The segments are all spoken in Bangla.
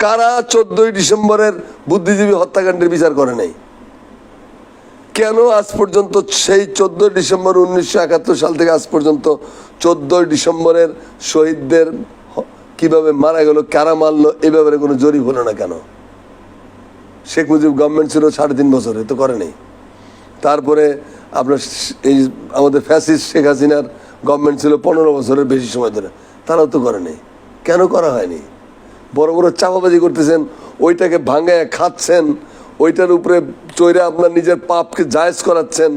কারা 14ই ডিসেম্বরের বুদ্ধিজীবী হত্যাকাণ্ডের বিচার করে নাই? কেন আজ পর্যন্ত সেই 14 ডিসেম্বর 1971 সাল থেকে আজ পর্যন্ত 14 ডিসেম্বরের শহীদদের কিভাবে মারা গেল, কারা মারলো, এ ব্যাপারে কোনো জরিপ হলো না কেন? শেখ মুজিব গভর্নমেন্ট ছিল 3.5 বছরে, তো করে নেই। তারপরে আপনার এই আমাদের ফ্যাসিস্ট শেখ হাসিনার গভর্নমেন্ট ছিল 15 বছরের বেশি সময় ধরে, তারাও তো করে নেই। কেন করা হয়নি? বড় বড় চাপাবাজি করতেছেন, ওইটাকে ভাঙায় খাচ্ছেন, ওইটার উপরে চৈরে আপনার নিজের পাপকে জায়েজ করাচ্ছেন,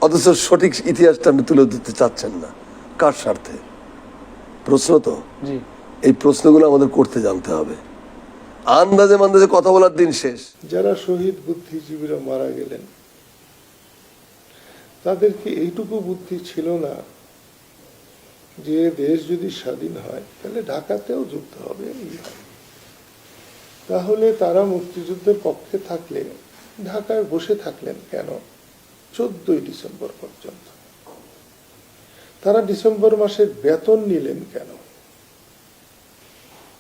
অথচ সঠিক ইতিহাসটা আপনি তুলে ধরতে চাচ্ছেন না। কার স্বার্থে? প্রশ্ন তো। এই প্রশ্নগুলো আমাদের করতে জানতে হবে। আন্দাজে মান্দাজে কথা বলার দিন শেষ। যারা শহীদ বুদ্ধিজীবীরা মারা গেলেন, তাদেরকে এইটুকু বুদ্ধি ছিল না যে দেশ যদি স্বাধীন হয় তাহলে ঢাকাতেও যুদ্ধ হবে। তাহলে তারা মুক্তিযুদ্ধের পক্ষে থাকলে ঢাকায় বসে থাকলেন কেন 14ই ডিসেম্বর পর্যন্ত? তারা ডিসেম্বর মাসের বেতন নিলেন কেন?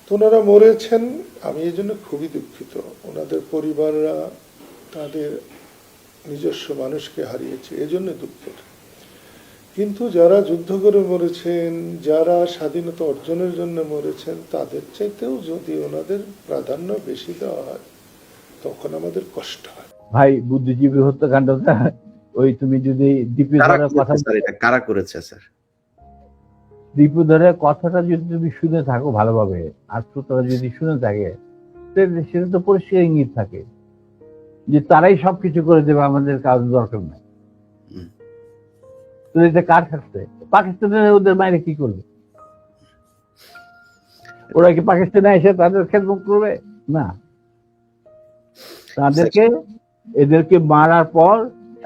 তো ওনারা মরেছেন, আমি এই জন্য খুবই দুঃখিত। ওনাদের পরিবাররা তাদের নিজস্ব মানুষকে হারিয়েছে, এজন্য দুঃখের। কিন্তু যারা যুদ্ধ করে মরেছেন, যারা স্বাধীনতা অর্জনের জন্য মরেছেন, তাদের চাইতেও যদি ওনাদের প্রাধান্য বেশি দেওয়া হয় তখন আমাদের কষ্ট হয়। ভাই, বুদ্ধিজীবী হত্যাকাণ্ডটা ওই তুমি যদি দীপুধরের কথা, এটা কারা করেছে স্যার? দীপুধরের কথাটা যদি তুমি শুনে থাকো ভালোভাবে, আর শ্রোতারা যদি শুনে থাকে, সেটা তো পরিষ্কার ইঙ্গিত থাকে যে তারাই সবকিছু করে দেবে, আমাদের কাজ দরকার নাই। তো এটা কার স্বার্থে? পাকিস্তানের ওদের বাইরে কি করবে? ওরা কি পাকিস্তানে এসে তাদের খেদমত করবে? না, তাদেরকে এদেরকে মারার পর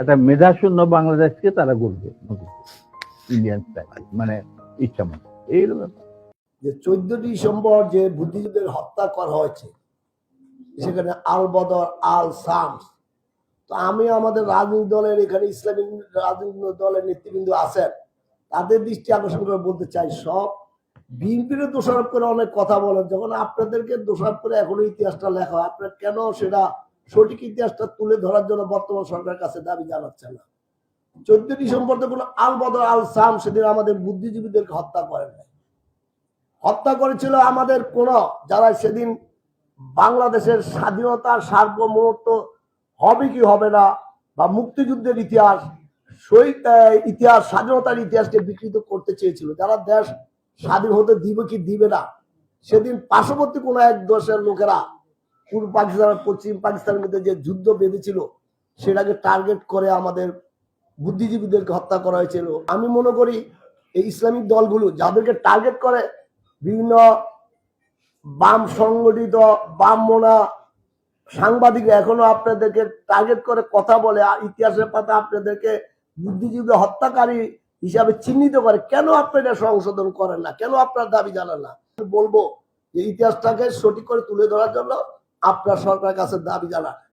একটা মেধাশূন্য বাংলাদেশকে তারা গড়বে, ইন্ডিয়ান স্টাইল, মানে ইচ্ছা মতো। এই যে 14 ডিসেম্বর যে বুদ্ধিজীবীদের হত্যা করা হয়েছে, সেখানে আল বদর, আল শামস, তো আমি আমাদের রাজনৈতিক দলের এখানে ইসলামিক রাজনৈতিক দলের নেতৃবৃন্দ আছেন, তাদের দৃষ্টি আকর্ষণ করে বলতে চাই, সব বিএনপির দোষারোপ করে অনেক কথা বলেন। যখন আপনাদেরকে দোষারোপ করে এখনো ইতিহাসটা লেখা হয়, আপনারা কেন সেটা সঠিক ইতিহাসটা তুলে ধরার জন্য বর্তমান সরকারের কাছে দাবি জানাচ্ছেন না? 14 ডিসেম্বর তো কোনো আল বদর, আল শামস সেদিন আমাদের বুদ্ধিজীবীদেরকে হত্যা করেন নাই। হত্যা করেছিল আমাদের কোন যারা সেদিন বাংলাদেশের স্বাধীনতার সার্বভৌমত্ব হবে কি হবে না, বা মুক্তিযুদ্ধের ইতিহাস, শহীদ ইতিহাস, স্বাধীনতার ইতিহাসকে বিকৃত করতে চেয়েছিল, যারা দেশ স্বাধীন হতে দিবে কি দিবে না, সেদিন পার্শ্ববর্তী কোন এক দেশের লোকেরা পূর্ব পাকিস্তান আর পশ্চিম পাকিস্তানের মধ্যে যে যুদ্ধ বেঁধেছিল, সেটাকে টার্গেট করে আমাদের বুদ্ধিজীবীদেরকে হত্যা করা হয়েছিল। আমি মনে করি এই ইসলামিক দলগুলো যাদেরকে টার্গেট করে, বিভিন্ন বাম সংগঠিত বাম মোনা সাংবাদিকরা এখনো আপনাদেরকে টার্গেট করে কথা বলে, আর ইতিহাসের পাতা আপনাদেরকে বুদ্ধিজীবী হত্যাকারী হিসাবে চিহ্নিত করে। কেন আপনারা সংশোধন করেন না? কেন আপনার দাবি জানান না? বলবো যে ইতিহাসটাকে সঠিক করে তুলে ধরার জন্য আপনার সরকারের কাছে দাবি জানান।